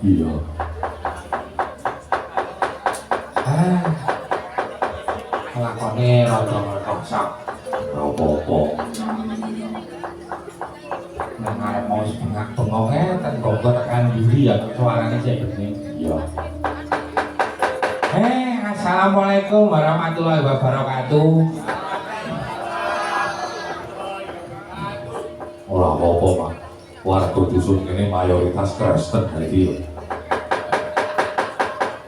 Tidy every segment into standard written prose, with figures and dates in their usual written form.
Iya. Lakone rada-rada sak. Apa-apa. Nang arep mau bengak-bengok ten gonggo tekan diri ya suarane cek bening. Iya. Assalamualaikum warahmatullahi wabarakatuh. Ora apa-apa, Mak. Warga dusun ini mayoritas Kristen iki.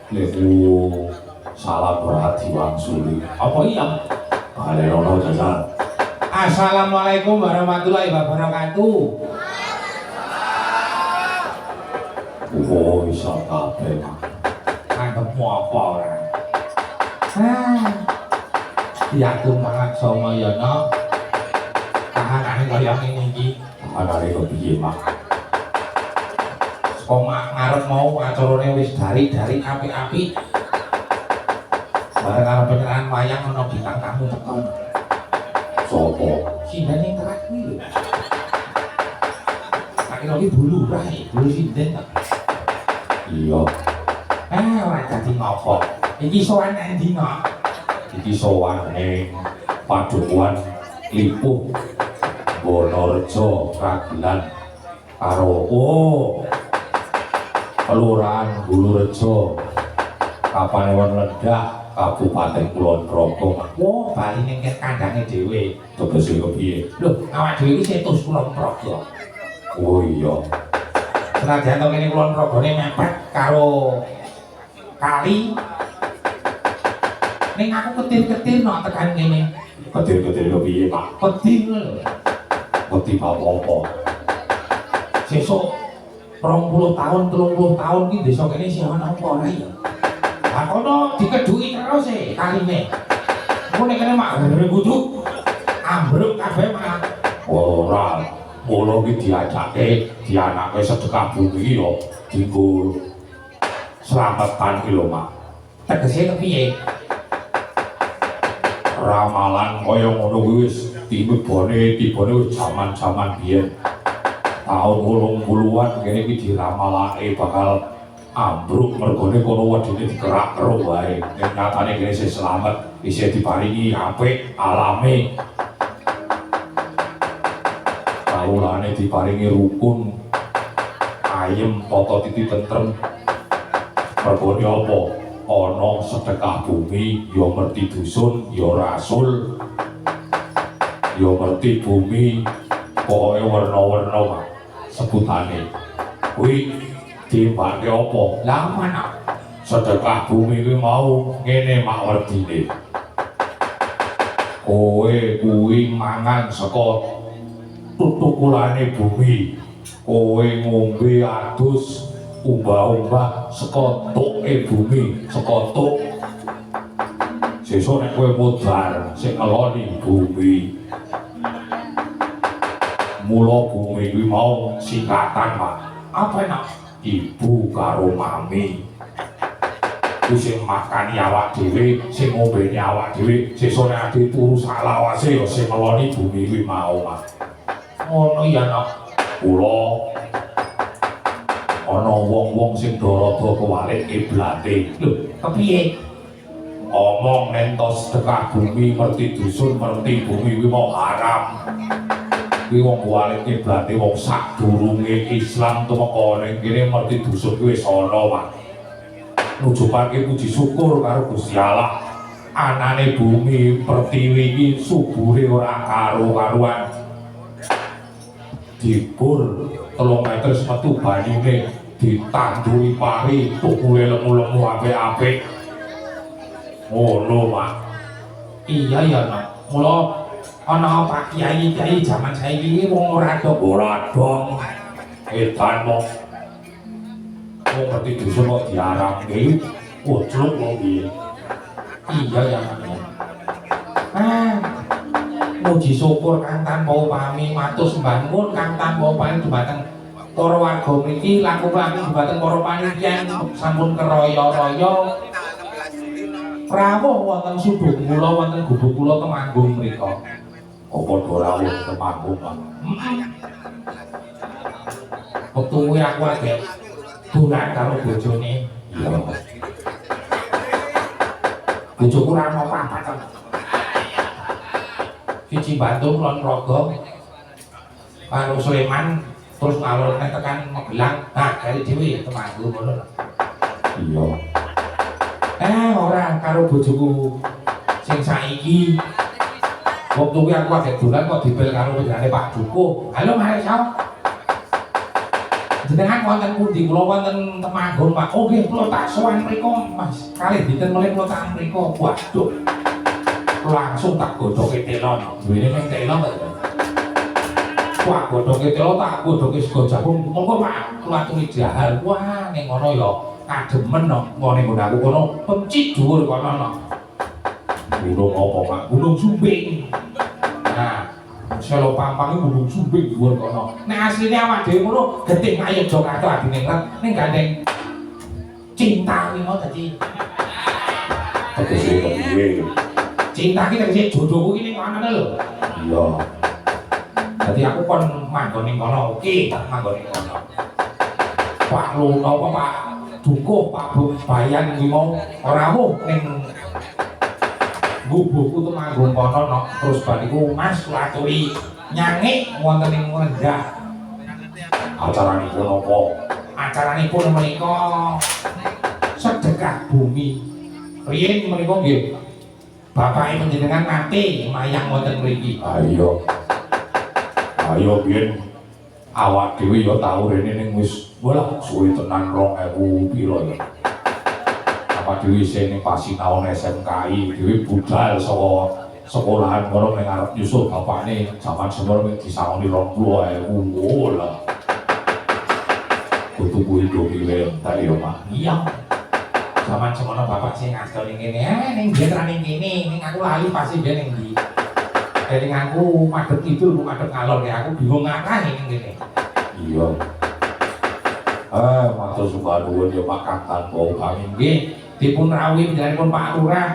Lewu salam berhati wangsuli. Apa iya? Bale ono jajan. Assalamualaikum warahmatullahi wabarakatuh. Oh, bisa kabeh, Mak. Anggapmu apa ora? Diatur mangan sama ya no. Tahanane kaya ngene iki. Anane kok piye, Mak? Kok ngarep mau acarane wis dari apik-apik. Bareng karo penyerahan wayang ana bintang tamu teko. Sopo? Sinden yang terakhir kuwi lho. Tak kira iki bulu rae, bulu sinden ta. Iya. Ora dadi ngopo. Iki sowan endi no? Iki sowan ning Padukuhan Lipuh Wonorejo Ragilan karo Kelurahan Bulurejo Kapanewon Lendah Kabupaten Kulon Progo. Wah, bali ning kandange dhewe. Tegese kepiye? Lho, awak dhewe iki setus Kulon Progo. Oh iya. Senajan to kene Kulon Progone mepet karo kali. Ning aku ketir-ketir no tekan kene. Ketir-ketir kepiye, Pak? Pedhi lho. Wedi apa-apa. Sesuk 20 tahun, 30 tahun iki desa kene sih ana apa ora ya? Lah kono dikeduki terus e kaline. Engko nek kene mak guduk ambruk kabeh malah. Ora, mula iki dianake sedekah bumi ya dienggo slametan ki lho, Mak. Tegese kepiye? Ramalan kaya ngono kuwi wis tibane wis jaman-jaman biyen. Tahun 80-an kene iki diramalake bakal ambruk mergone kono wedine dikerak karo wae. Nek nyatane kene isih slamet, isih diparingi apik alame. Kawulane diparingi rukun ayem tata titi tentrem. Mergone apa? Ana sedekah bumi, ya ngerti dusun, ya rasul, ya ngerti bumi, pokoke werna-werna, Mak. Sebutane kuwi timbake apa? Lah mana? Sedekah bumi kuwi mau ngene mak werdine. Kowe kuwi mangan saka tutukulane bumi. Kowe ngombe adus umbah-umbah saka tuke bumi, saka tuk. Sesuk nek kowe mudhar sing ngeloni bumi. Mula bumi kuwi mau singkatan, Mak. Apa nak? Ibu karo mami. Kuwi sing makani awak dhewe, sing ngombeni awak dhewe, sesuk nek ade turu salawase ya sing ngeloni bumi kuwi mau, Mak. Ngono ya nak. kula ana wong-wong sing dorada kewalik kiblate. Lho, kepiye? Omong nentos sedekah bumi merti dusun merti bumi kuwi mau haram. Kuwi wong kewalik kiblate wong sadurunge Islam tumeka ning kene merti dusun kuwi wis ana, Pak. Nujupake puji syukur karo Gusti Allah. Anane bumi pertiwi iki subure ora karo-karuan. Dibur 3 meter metu banyune ditanduri pari tukule lemu-lemu apik-apik. Ngono, Pak. Iya ya, Nak. Mula ana Pak Kyai-kyai jaman saiki wong ora dong. Edan mong. Wong ngerti dusun kok diaramke. Ujug kok piye. Iya ya, Nak. Muji syukur kang tanpa upami matur sembah nuwun kang tanpa upami dumateng para warga mriki langkung-langkung dumateng para panitia sampun keraya-raya rawuh wonten sudung kula wonten gubuk kula Temanggung mriku. Apa rawuh Temanggung, Pak? Wektu kuwi aku agek dolan karo bojone. Iya. Bojoku ora ono apa-apa. Siji Bandung Kulon Progo karo Sleman terus ngalor tekan Magelang. Nah, dari dhewe Temanggung ngono. Iya. Ora karo bojoku sing saiki. Waktu kuwi aku agek dolan kok dibel karo penjane Pak Dukuh. Halo Mas Sao. Jenengan wonten pundi? Kula wonten Temanggung, Pak. Oh nggih, kula tak sowan mriku, Mas. Kalih dinten meneh kula tak mriku. Waduh. Langsung tak godhoke telon. Duwene ning telon to. Wah, godhoke telon tak godhoke sego jagung. Monggo Pak, kula aturi jahar. Wah, ning ngono ya kademen kok ngene nggon aku kono. Pencik dhuwur kono no. Gunung apa, Pak? Gunung Sumbing. Nah, Selo Pampang Gunung Sumbing dhuwur kono. Nek asline awak dhewe ngono getih ayo Jakarta adine ning gandeng cinta kuwi mau dadi Tegese piye? cinta kita tegese jodohku iki ning kono lho. Iya. Dadi aku kon manggon ning kono, oke, manggon ning kono. Pak Lu apa Pak Dukuh, Pak Bayan kuwi mau ora rawuh ning gubukku Temanggung kono no. Terus bariku Mas kula aturi nyangik wonten ing Rendah. Acaranipun apa? Acaranipun menika sedekah bumi. Riyen menika nggih bapake panjenengan nate mayang wonten mriki. Ayo. Ayo biyen awak dhewe ya tau rene ning wis walah suwe tenan 2000 piro ya. Awak dhewe isih ning pasinaon SMKI dhewe budal saka sekolahan kono ning arep nyusul bapakne jaman semono disaoni 20.000 lah. Kudu kuwi domilen tak yo Pak. Iya. Zaman semono bapak sing ngasto ning kene, ning jentra ning kene, ning aku lali pasti dia ning ndi. Ning aku madhep kidul, ku madhep ngalor ya aku bingung ngakah ning kene. Iya. Matur sembah nuwun ya Pak Kang tanpa upami. Nggih, dipun rawuhi panjenenganipun Pak Lurah.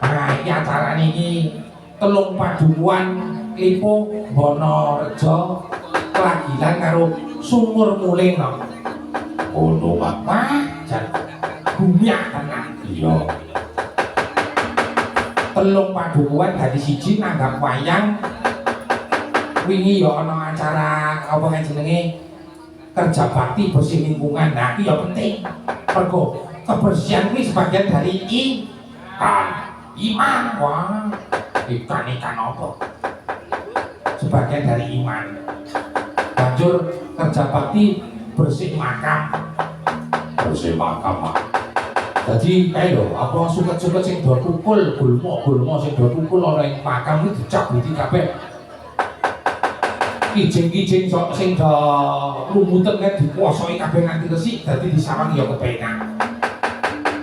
Nah, iki acara niki telung padukuhan Lipo Wonorejo Klagilan karo Sumur Muling no. Ono Pak. Wah, jan bumyak tenan. Iya. Telung padukuhan dadi siji nanggap wayang. Wingi ya ana acara apa kan jenenge kerja bakti bersih lingkungan. Nah, iki ya penting. Mergo kebersihan kuwi sebagian dari iman. Wah, ikan apa? Sebagian dari iman. Banjur kerja bakti bersih makam. Bersih makam Pak. Jadi kayak lho, apa suket-suket sing do tukul, gulma sing do tukul ana ing makam iki dicabuti kabeh. Kijing-kijing sing do lumuten kan dikuasai kabeh nganti resik dadi disawang ya kepenak.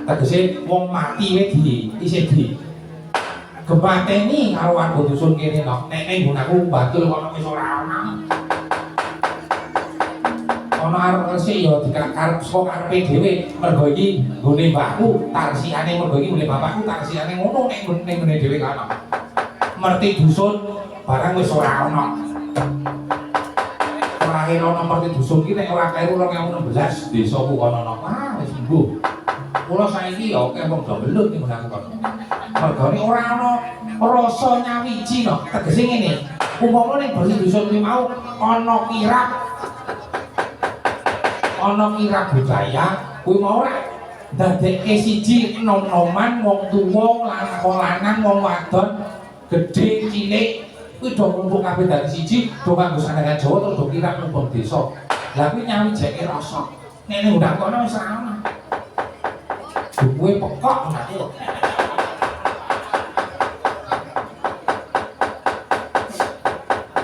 Tegese wong mati wae isih di gempateni karo warga dusun kene no. Nek ning nggonku Batul kono wis ora ana. Ana arep resik ya dikarep saka karepe dhewe. Mergo iki nggone mbahku tarsiane mergo iki nggone bapakku tarsiane ngono nek nggone dhewe kana. Merti dusun barang wis ora ana. Terakhir ana ngerti dusun ki nek ora kleru 2016 desaku kono ana. Ah wis mbuh. Kula saiki ya akeh wong do belut ning aku kono. Mergane ora ana rasa nyawiji no. Tegese ngene. Umpama ning bali dusun kuwi mau ana kirab. Ana kirab budaya kuwi mau ora dadekke siji nom-noman wong tuwa lan lanang wong wadon gedhe cilik kuwi do kumpul kabeh dadi siji do kanggo sandangan Jawa terus do kirab ngumpul desa. Lah kuwi nyawijeke rasa. Nek ning undang kono wis ora ana. Kuwi pekok ngono kok.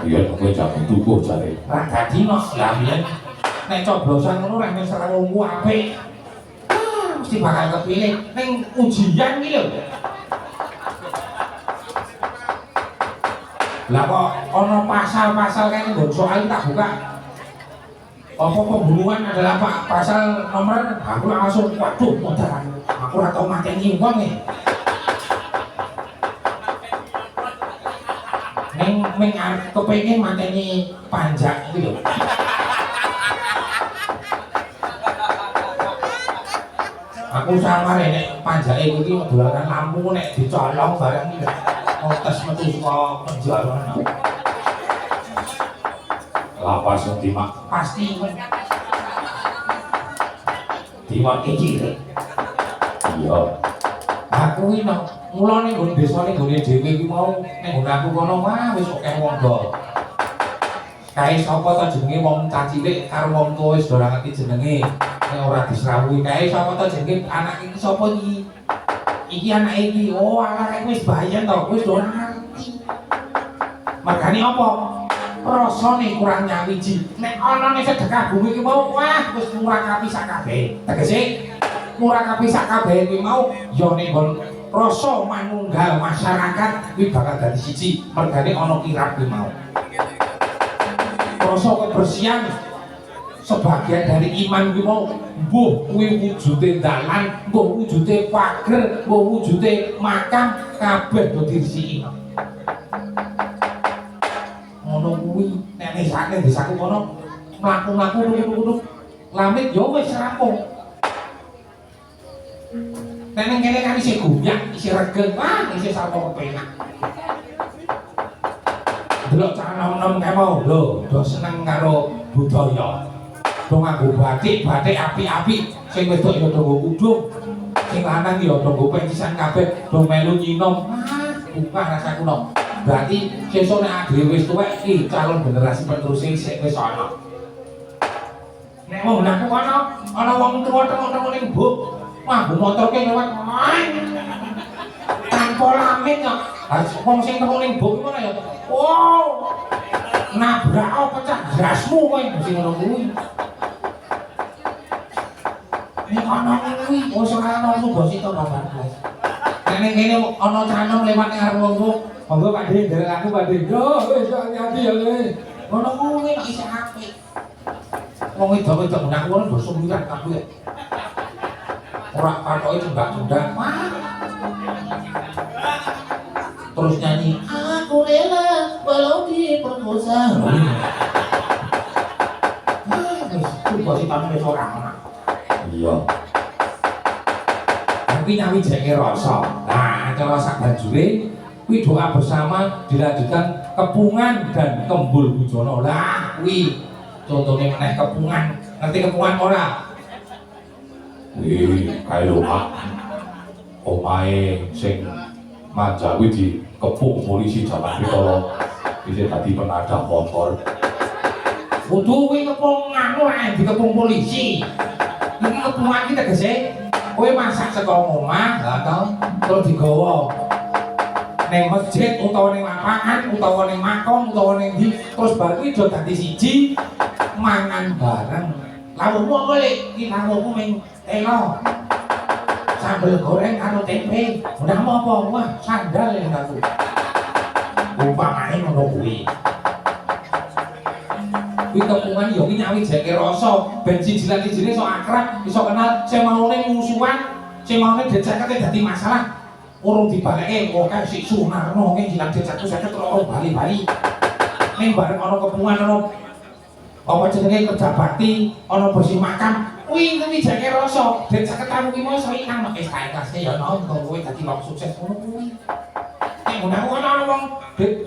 Iya, kowe jangan tuku jare. Ra dadi no, lah yen nek coblosan ngono ra wis ora wungku apik. Mesti bakal kepilih ning ujian iki lho. Lah kok ana pasal-pasal kene nggon soal tak buka. Apa pembunuhan adalah Pak pasal nomor aku langsung waduh modal. Aku ora tau mateni wong e. Ning kepengin mateni panjang iki lho. Aku samar nek panjake iki dolanan lampu nek dicolong barang iki otes metu saka penjara. Lapas yang timak. Pasti timak iki. Iya. Aku iki no mulane nggon desane nggone dhewe iki mau nek nggon aku kono mah wis akeh wong do. Kae sapa ta jenenge wong cacilik karo wong tuwa wis ora ngerti jenenge. Nek ora disrawuhi kae sapa ta jenenge anak iki sapa iki? Iki anake iki. Oh, anak wis bayan to, wis ora ngerti. Makane apa? Rasane kurang nyawiji. Nek ana ning sedekah bumi iki mau wah wis murakapi sak kabeh. Tegese murakapi sak kabeh kuwi mau ya ning rasa manunggal masyarakat kuwi bakal dadi siji mergane ana kirab kuwi mau. Rasa kebersihan sebagian dari iman kuwi mau mbuh kuwi wujude dalan, mbuh wujude pager, mbuh wujude makam kabeh do diresiki. Ngono kuwi nek nesake desaku kono mlaku-mlaku kudu lamit yo wis rampung. Nek ning kene kan isih guyak, isih regeng, wah isih sapa kepenak. Delok cah nom-nom kae mau lho, do seneng karo budaya. Do nganggo batik apik-apik, sing wedok ya do nggo kudung, sing lanang ya do nggo pencisan kabeh, do melu nyinom. Ah, buka rasaku no. Berarti sesuk nek dhewe wis tuwek iki calon generasi penerus sik wis ana. Nek wong aku kono ana wong tuwa tengok-tengok ning mbok. Wah, bu motor ke lewat tanpa lamit kok. Wong sing tengok ning mbok ngono ya. Wow. Nabrak pecah gasmu kowe sing ngono kuwi. Nek ana kuwi wis ora ana tugas itu babar. Nek kene ana canom lewat ning arep wong monggo Pak De, derek aku Pak De. Yo wis hati-hati ya Le. Ngono kuwi nek isih apik. Wong wedok-wedok nak ngono do sumbiran kabeh. Ora patoke cembak-cembak. Terus nyanyi, aku rela walau diperkosa. Itu pasti tamu wis ora ana. Iya. Tapi nyawijake rasa. Nah, cara sak banjure kuwi doa bersama dilanjutkan kepungan dan kembul bujono. Lah kuwi contone meneh kepungan. Ngerti kepungan ora? Kae lho Pak. Omahe sing manja kuwi dikepung polisi jaman rikala. Iki dadi penadah motor. Kudu kuwi kepung anu ae dikepung polisi. Iki kepungan iki tegese kowe masak saka omah, lha to, terus digawa ning masjid utawa ning lapangan utawa ning makom utawa ning ndi, terus bar kuwi do dadi siji mangan bareng. Lawuhmu apa Le? Iki lawuhmu ming telo. Sambel goreng karo tempe. Undamu apa? Wah, sandal yang aku. Umpamane ngono kuwi. Kuwi kepungan ya kuwi nyawijake rasa ben siji-sijine iso akrab, iso kenal, sing maune musuhan, sing maune dicekete dadi masalah. urung dibaleke kok si Sunarno ki jilang dicatu saya terus bali-bali ning bareng ana kepungan ana apa jenenge kerja bakti ana bersih makam kuwi jake rasa den saketamu ki mosok ilang nek ikhlas ya ono kowe dadi wong sukses ngono kuwi nek ngono ana wong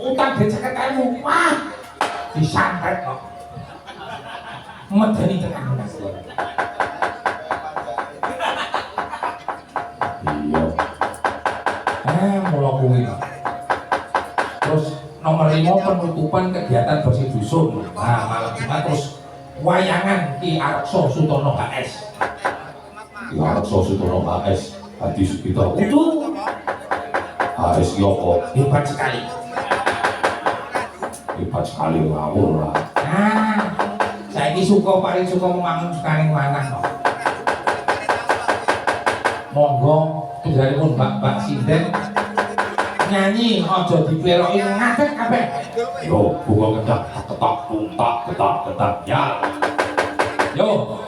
utang den saketamu wah disantet kok medeni tekan Mas iya mula kuwi terus nomor 5 penutupan kegiatan bersih dusun nah malam Jumat terus wayangan Ki Areksa Sutono HS Ki Areksa Sutono HS Hadi Sugito itu HS Yoko hebat sekali ngawur lah nah saiki suka paling suka membangun sekaring manah kok monggo tujaripun Mbak Sinden nyanyi aja dipleroki ngadeg kabeh yo bunga kedak ketak tuntak ketak ketak ya yo